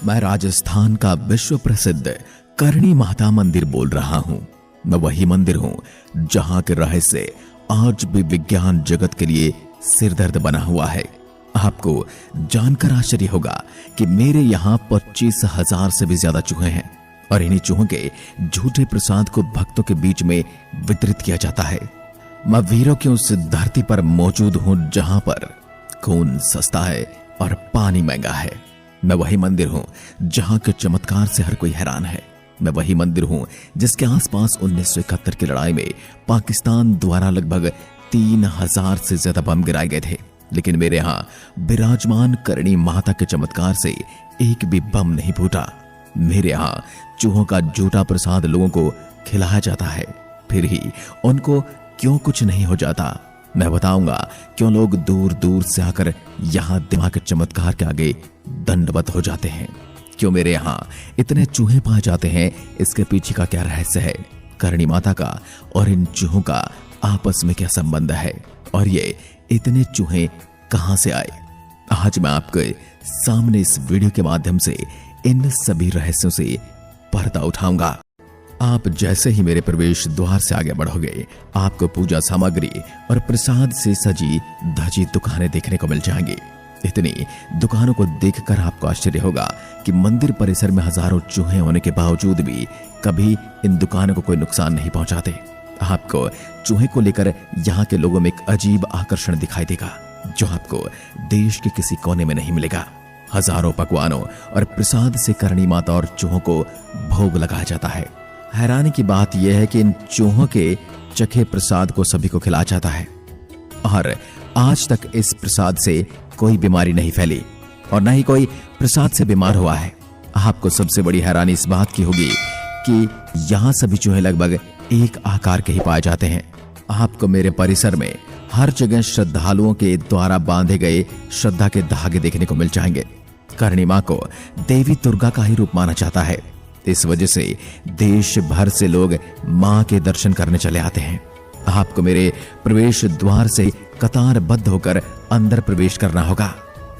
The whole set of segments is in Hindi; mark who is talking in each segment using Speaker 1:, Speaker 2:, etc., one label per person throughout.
Speaker 1: मैं राजस्थान का विश्व प्रसिद्ध करणी माता मंदिर बोल रहा हूं। मैं वही मंदिर हूं जहां के रहस्य आज भी विज्ञान जगत के लिए सिरदर्द बना हुआ है। आपको जानकर आश्चर्य होगा कि मेरे यहां 25,000 से भी ज्यादा चूहे हैं और इन्हीं चूहों के झूठे प्रसाद को भक्तों के बीच में वितरित किया जाता है। मैं वीरों की उस धरती पर मौजूद हूं जहां पर खून सस्ता है और पानी महंगा है। मैं वही मंदिर हूं जहां के चमत्कार से हर कोई हैरान है। मैं वही मंदिर हूं जिसके आसपास 1971 की लड़ाई में पाकिस्तान द्वारा लगभग 3,000 से ज्यादा बम गिराए गए थे, लेकिन मेरे यहां विराजमान करणी माता के चमत्कार से एक भी बम नहीं फूटा। मेरे यहां चूहों का झूठा प्रसाद लोगों को खिलाया जाता है, फिर ही उनको क्यों कुछ नहीं हो जाता। मैं बताऊंगा क्यों लोग दूर दूर से आकर यहां दिमाग के चमत्कार के आगे दंडवत हो जाते हैं। क्यों मेरे यहां इतने चूहे पाए जाते हैं, इसके पीछे का क्या रहस्य है। करणी माता का और इन चूहों का आपस में क्या संबंध है और ये इतने चूहे कहां से आए। आज मैं आपके सामने इस वीडियो के माध्यम से इन सभी रहस्यों से पर्दा उठाऊंगा। आप जैसे ही मेरे प्रवेश द्वार से आगे बढ़ोगे, आपको पूजा सामग्री और प्रसाद से सजी धजी दुकानें देखने को मिल जाएंगी। इतनी दुकानों को देखकर आपको आश्चर्य होगा कि मंदिर परिसर में हजारों चूहे होने के बावजूद भी कभी इन दुकानों को कोई नुकसान नहीं पहुंचाते। आपको चूहे को लेकर यहाँ के लोगों में एक अजीब आकर्षण दिखाई देगा जो आपको देश के किसी कोने में नहीं मिलेगा। हजारों पकवानों और प्रसाद से करणी माता और चूहों को भोग लगाया जाता है। हैरानी की बात यह है कि इन चूहों के चखे प्रसाद को सभी को खिलाया जाता है और आज तक इस प्रसाद से कोई बीमारी नहीं फैली और न ही कोई प्रसाद से बीमार हुआ है। आपको सबसे बड़ी हैरानी इस बात की होगी कि यहाँ सभी चूहे लगभग एक आकार के ही पाए जाते हैं। आपको मेरे परिसर में हर जगह श्रद्धालुओं के द्वारा बांधे गए श्रद्धा के धागे देखने को मिल जाएंगे। करणी मां को देवी दुर्गा का ही रूप माना जाता है। इस वजह से देश भर से लोग मां के दर्शन करने चले आते हैं। आपको मेरे प्रवेश द्वार से कतारबद्ध होकर अंदर प्रवेश करना होगा।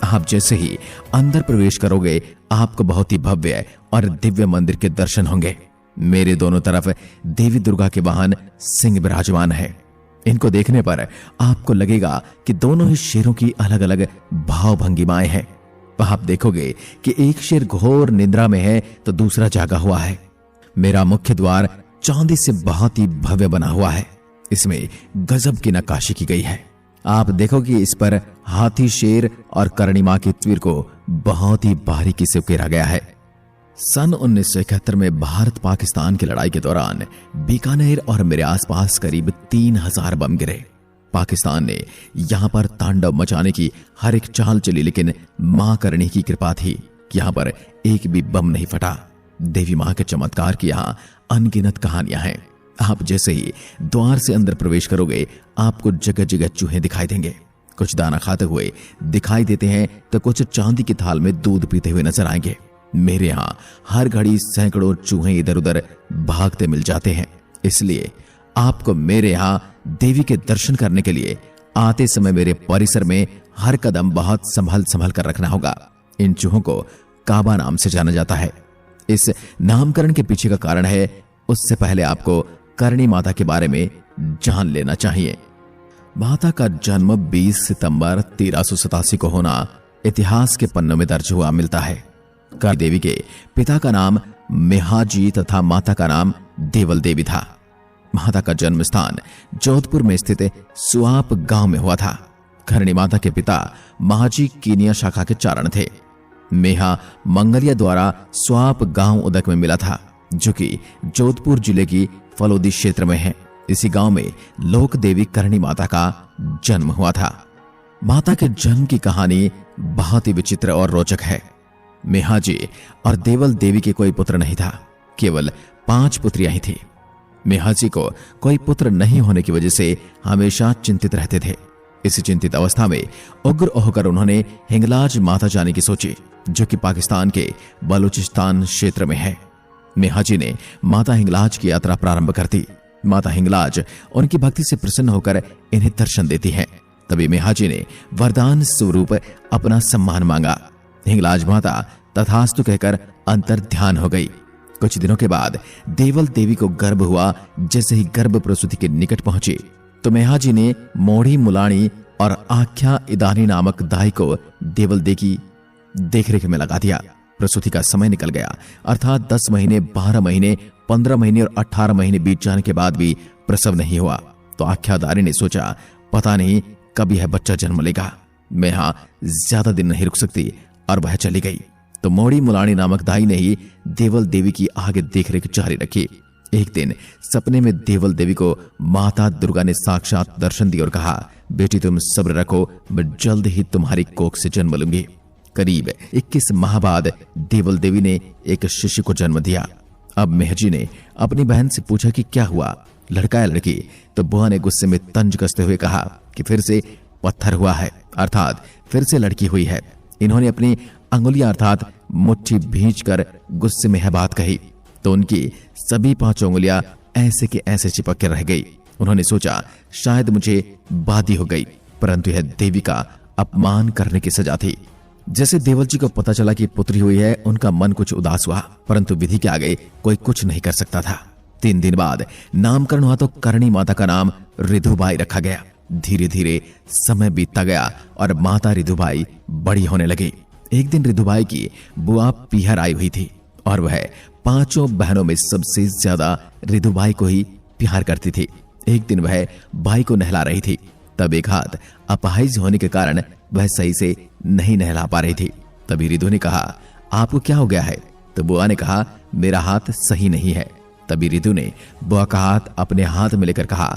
Speaker 1: आप जैसे ही अंदर प्रवेश करोगे, आपको बहुत ही भव्य और दिव्य मंदिर के दर्शन होंगे। मेरे दोनों तरफ देवी दुर्गा के वाहन सिंह विराजमान है। इनको देखने पर आपको लगेगा कि दोनों ही शेरों की अलग अलग भाव भंगिमाएं हैं। आप देखोगे कि एक शेर घोर निद्रा में है तो दूसरा जागा हुआ है। मेरा मुख्य द्वार चांदी से बहुत ही भव्य बना हुआ है। इसमें गजब की नक्काशी की गई है। आप देखोगे इस पर हाथी, शेर और करणी मां की तस्वीर को बहुत ही बारीकी से उकेरा गया है। सन 1971 में भारत पाकिस्तान की लड़ाई के दौरान बीकानेर और मेरे आसपास करीब 3,000 बम गिरे। पाकिस्तान ने यहां पर तांडव मचाने की हर एक चाल चली, लेकिन मां करणी की कृपा थी कि यहां पर एक भी बम नहीं फटा। देवी मां के चमत्कार की यहां अनगिनत कहानियां हैं। आप जैसे ही द्वार से अंदर प्रवेश करोगे, आपको जगह जगह चूहे दिखाई देंगे। कुछ दाना खाते हुए दिखाई देते हैं तो कुछ चांदी की थाल में दूध पीते हुए नजर आएंगे। मेरे यहां हर घड़ी सैकड़ों चूहे इधर उधर भागते मिल जाते हैं। इसलिए आपको मेरे यहां देवी के दर्शन करने के लिए आते समय मेरे परिसर में हर कदम बहुत संभल संभल कर रखना होगा। इन चूहों को काबा नाम से जाना जाता है। इस नामकरण के पीछे का कारण है, उससे पहले आपको करणी माता के बारे में जान लेना चाहिए। माता का जन्म 20 सितंबर 1387 को होना इतिहास के पन्नों में दर्ज हुआ मिलता है। करणी देवी के पिता का नाम मेहाजी तथा माता का नाम देवल देवी था। माता का जन्म स्थान जोधपुर में स्थित सुआप गांव में हुआ था। करणी माता के पिता महाजी कीनिया शाखा के चारण थे। मेहा मंगलिया द्वारा सुआप गांव उदक में मिला था, जो कि जोधपुर जिले की फलोदी क्षेत्र में है। इसी गांव में लोक देवी करणी माता का जन्म हुआ था। माता के जन्म की कहानी बहुत ही विचित्र और रोचक है। मेहाजी और देवल देवी के कोई पुत्र नहीं था, केवल 5 पुत्रियां ही थी। मेहाजी को कोई पुत्र नहीं होने की वजह से हमेशा चिंतित रहते थे। इसी चिंतित अवस्था में उग्र होकर उन्होंने हिंगलाज माता जाने की सोची, जो कि पाकिस्तान के बलूचिस्तान क्षेत्र में है। मेहाजी ने माता हिंगलाज की यात्रा प्रारंभ कर दी। माता हिंगलाज उनकी भक्ति से प्रसन्न होकर इन्हें दर्शन देती है। तभी मेहाजी ने वरदान स्वरूप अपना सम्मान मांगा। हिंगलाज माता तथास्तु कहकर अंतर ध्यान हो गई। कुछ दिनों के बाद देवल देवी को गर्भ हुआ। जैसे ही गर्भ प्रसूति के निकट पहुंची तो मेहाजी ने मोड़ी मुलाणी और आख्या इदानी नामक दाई को देवल देवी की देखरेख में लगा दिया। प्रसूति का समय निकल गया, अर्थात 10 महीने, 12 महीने, 15 महीने और 18 महीने बीत जाने के बाद भी प्रसव नहीं हुआ। तो आख्यादारी ने सोचा, पता नहीं कब यह बच्चा जन्म लेगा, मैं यहां ज्यादा दिन नहीं रुक सकती, और वह चली गई। तो मोड़ी मुलाणी नामक दाई ने ही देवल देवी की आगे देखरेख जारी रखी। एक दिन सपने में देवल देवी को माता दुर्गा ने साक्षात दर्शन दिया और कहा, बेटी तुम सब्र रखो, मैं जल्द ही तुम्हारी कोख से जन्म लूंगी। करीब 21 माह बाद देवल देवी ने एक शिशु को जन्म दिया। अब मेहजी ने अपनी बहन से पूछा कि क्या हुआ, लड़का या लड़की? तो बुआ ने गुस्से में तंज कसते हुए कहा कि फिर से पत्थर हुआ है, अर्थात फिर से लड़की हुई है। इन्होंने अपनी अंगुलियां अर्थात मुट्ठी भींचकर गुस्से में यह बात कही तो उनकी सभी 5 उंगलियां ऐसे के ऐसे चिपक कर रह गई। उन्होंने सोचा शायद मुझे बादी हो गई, परंतु यह देवी का अपमान करने की सजा थी। जैसे देवल जी को पता चला कि पुत्री हुई है, उनका मन कुछ उदास हुआ, परंतु विधि के आगे कोई कुछ नहीं कर सकता था। 3 दिन बाद नामकरण हुआ तो करणी माता का नाम रिधुबाई रखा गया। धीरे धीरे समय बीतता गया और माता रिधुबाई बड़ी होने लगी। एक दिन रिधुबाई की बुआ पीहर आई हुई थी और वह 5 बहनों में सबसे ज्यादा रिधुबाई को ही प्यार करती थी। एक दिन वह भाई को नहला रही थी, तब एक हाथ अपाहिज होने के कारण वह सही से नहीं नहला पा रही थी। तभी रिधु ने कहा, आपको क्या हो गया है? तो बुआ ने कहा, मेरा हाथ सही नहीं है। तभी रिधु ने बुआ का हाथ अपने हाथ में लेकर कहा,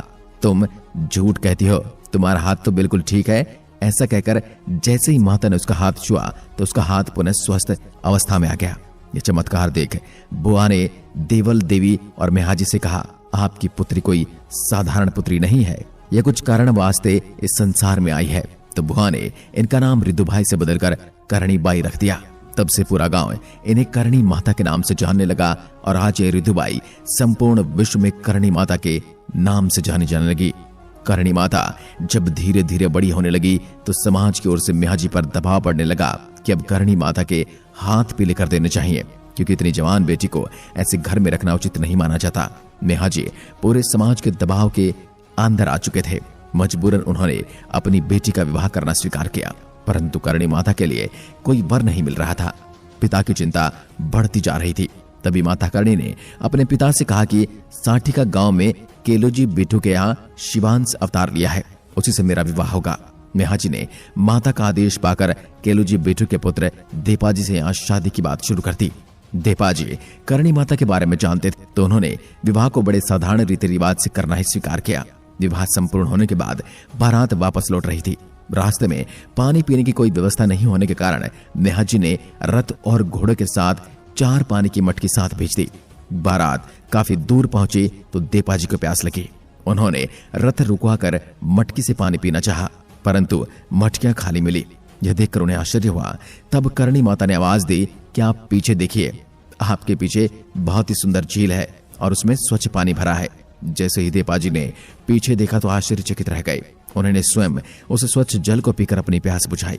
Speaker 1: तुम झूठ कहती हो, तुम्हारा हाथ तो बिल्कुल ठीक है। ऐसा कहकर जैसे ही माता ने उसका हाथ छुआ तो उसका हाथ पुनः स्वस्थ अवस्था में आ गया। यह चमत्कार देख बुआ ने देवल देवी और मेहाजी से कहा, आपकी पुत्री कोई साधारण पुत्री नहीं है, यह कुछ कारण वास्ते इस संसार में आई है। तो बुआ ने इनका नाम रिधुबाई से बदलकर करणीबाई रख दिया। तब से पूरा गांव इन्हें करणी माता के नाम से जानने लगा और आज ये रिधुबाई संपूर्ण विश्व में करणी माता के नाम से जानी जाने लगी। करणी माता जब धीरे धीरे बड़ी होने लगी तो समाज की ओर से मेहाजी पर दबाव पड़ने लगा कि अब करणी माता के हाथ पीले कर देने चाहिए, क्योंकि इतनी जवान बेटी को ऐसे घर में रखना उचित नहीं माना जाता। मेहाजी पूरे समाज के दबाव के अंदर आ चुके थे। मजबूरन उन्होंने अपनी बेटी का विवाह करना स्वीकार किया, परंतु करणी माता के लिए कोई वर नहीं मिल रहा था। पिता की चिंता बढ़ती जा रही थी। तभी माता करणी ने अपने पिता से कहा कि साठिका गांव में केलोजी बिट्टू के यहाँ शिवांश अवतार लिया है, उसी से मेरा विवाह होगा। मेहाजी ने माता का आदेश पाकर केलोजी बिट्टू के पुत्र देपाजी से यहाँ शादी की बात शुरू कर दी। देपाजी करणी माता के बारे में जानते थे तो उन्होंने विवाह को बड़े साधारण रीति रिवाज से करना ही स्वीकार किया। विवाह संपूर्ण होने के बाद बारात वापस लौट रही थी। रास्ते में पानी पीने की कोई व्यवस्था नहीं होने के कारण मेहाजी ने रथ और घोड़े के साथ 4 पानी की मटकी साथ भेज दी। बारात काफी दूर पहुंची तो देपाजी को प्यास लगी। उन्होंने रथ रुकवाकर मटकी से पानी पीना चाहा, परंतु मटकियां खाली मिली। यह देखकर उन्हें आश्चर्य हुआ। तब करणी माता ने आवाज दी कि आप पीछे देखिए, आपके पीछे बहुत ही सुंदर झील है और उसमें स्वच्छ पानी भरा है। जैसे ही देपाजी ने पीछे देखा तो आश्चर्यचकित रह गए। उन्होंने स्वयं उस स्वच्छ जल को पीकर अपनी प्यास बुझाई।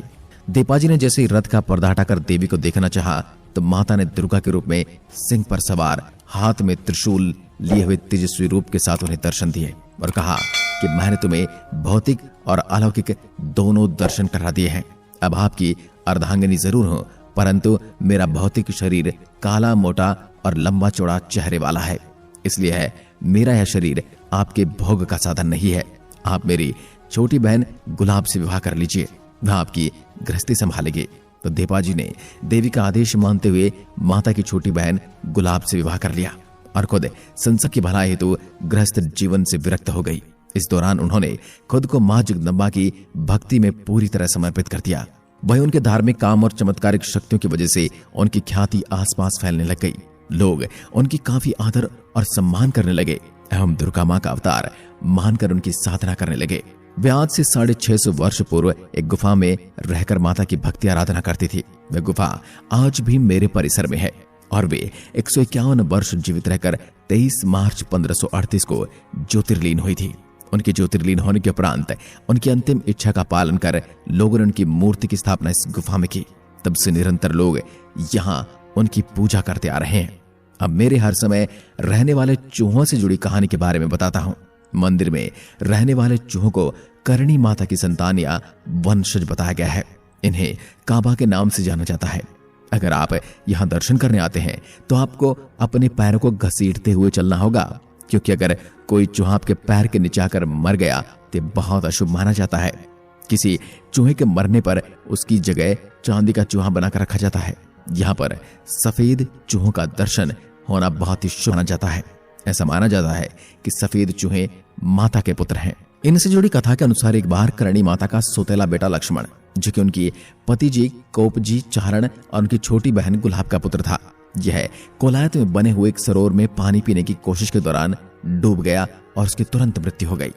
Speaker 1: देपाजी ने जैसे ही रथ का पर्दा हटाकर देवी को देखना चाहा तो माता ने दुर्गा के रूप में सिंह पर सवार, हाथ में त्रिशूल लिए हुए तेजस्वी रूप के साथ उन्हें दर्शन दिए और कहा कि मैंने तुम्हें भौतिक और अलौकिक दोनों दर्शन करा दिए हैं। अब आपकी अर्धांगिनी जरूर हूं, परंतु मेरा भौतिक शरीर काला, मोटा और लंबा चौड़ा चेहरे वाला है, इसलिए है मेरा यह शरीर आपके भोग का साधन नहीं है। आप मेरी छोटी बहन गुलाब से विवाह कर लीजिए, वह आपकी गृहस्थी संभालेगी। तो देपाजी ने देवी का आदेश मानते हुए माता की छोटी बहन गुलाब से विवाह कर लिया और खुद संसार की भलाई हेतु गृहस्थ जीवन से विरक्त हो गई। इस दौरान उन्होंने खुद को मां जगदंबा की भक्ति में पूरी तरह समर्पित कर दिया। वही उनके धार्मिक काम और चमत्कारिक शक्तियों की वजह से उनकी ख्याति आसपास फैलने लग गई। लोग उनकी काफी आदर और सम्मान करने लगे एवं दुर्गा मां का अवतार मानकर उनकी साधना करने लगे। वे आज से 650 वर्ष पूर्व एक गुफा में रहकर माता की भक्ति आराधना करती थी। वह गुफा आज भी मेरे परिसर में है और वे 151 वर्ष जीवित रहकर 23 मार्च 1538 को ज्योतिर्लीन हुई थी। उनके ज्योतिर्लीन होने के उपरांत उनकी अंतिम इच्छा का पालन कर लोगों ने उनकी मूर्ति की स्थापना इस गुफा में की। तब से निरंतर लोग यहाँ उनकी पूजा करते आ रहे हैं। अब मेरे हर समय रहने वाले चूहों से जुड़ी कहानी के बारे में बताता हूँ। मंदिर में रहने वाले चूहों को करणी माता की संतान या वंशज बताया गया है। इन्हें काबा के नाम से जाना जाता है। अगर आप यहाँ दर्शन करने आते हैं तो आपको अपने पैरों को घसीटते हुए चलना होगा, क्योंकि अगर कोई चूहा आपके पैर के नीचे आकर मर गया तो बहुत अशुभ माना जाता है। किसी चूहे के मरने पर उसकी जगह चांदी का चूहा बनाकर रखा जाता है। यहाँ पर सफेद चूहों का दर्शन होना बहुत ही शुभ माना जाता है। ऐसा माना जाता है कि सफेद चूहे माता के पुत्र हैं। इनसे जुड़ी कथा के अनुसार एक बार करणी माता का सौतेला बेटा लक्ष्मण, जो कि उनकी पति जी कोप जी चारण और उनकी छोटी बहन गुलाब का पुत्र था, यह कोलायत में बने हुए एक सरोवर में पानी पीने की कोशिश के दौरान डूब गया और उसकी तुरंत मृत्यु हो गई।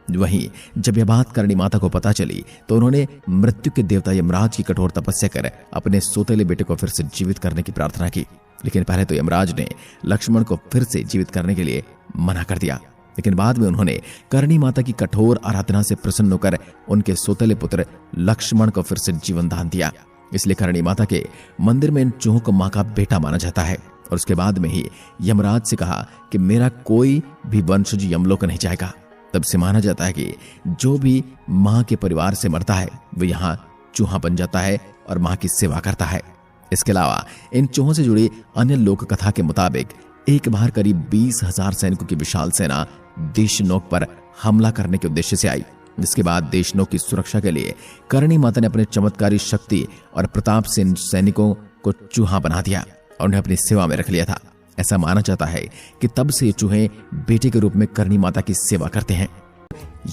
Speaker 1: वहीं जब यह बात करणी माता को पता चली तो उन्होंने मृत्यु के देवता यमराज की कठोर तपस्या कर अपने सौतेले बेटे को फिर से जीवित करने की प्रार्थना की। लेकिन पहले तो यमराज ने लक्ष्मण को फिर से जीवित करने के लिए मना कर दिया, लेकिन बाद में उन्होंने करणी माता की कठोर आराधना से प्रसन्न होकर उनके सौतेले पुत्र लक्ष्मण को फिर से जीवन दान दिया। इसलिए करणी माता के मंदिर में इन चूहों को मां का बेटा माना जाता है। और उसके बाद में ही यमराज से कहा कि मेरा कोई भी वंशज यमलोक नहीं जाएगा। तब से माना जाता है कि जो भी मां के परिवार से मरता है वो यहाँ चूहा बन जाता है और मां की सेवा करता है। इसके अलावा इन चूहों से जुड़ी अन्य लोक कथा के मुताबिक एक बार करीब 20,000 सैनिकों की विशाल सेना देशनोक पर हमला करने के उद्देश्य से आई, जिसके बाद देशनोक की सुरक्षा के लिए करणी माता ने अपने चमत्कारी शक्ति और प्रताप से इन सैनिकों को चूहा बना दिया और उन्हें अपनी सेवा में रख लिया था। ऐसा माना जाता है कि तब से ये चूहे बेटे के रूप में करणी माता की सेवा करते हैं।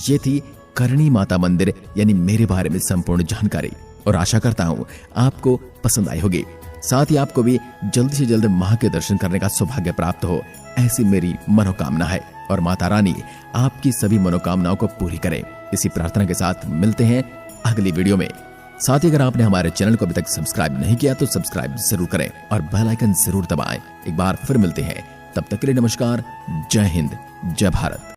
Speaker 1: ये थी करणी माता मंदिर यानी मेरे बारे में संपूर्ण जानकारी, और आशा करता हूं आपको पसंद आई होगी। साथ ही आपको भी जल्दी से जल्द मां के दर्शन करने का सौभाग्य प्राप्त हो, ऐसी मेरी मनोकामना है। और माता रानी आपकी सभी मनोकामनाओं को पूरी करे, इसी प्रार्थना के साथ मिलते हैं अगली वीडियो में। साथ ही अगर आपने हमारे चैनल को अभी तक सब्सक्राइब नहीं किया तो सब्सक्राइब जरूर करें और बेल आइकन जरूर दबाएं। एक बार फिर मिलते हैं, तब तक के लिए नमस्कार। जय हिंद, जय भारत।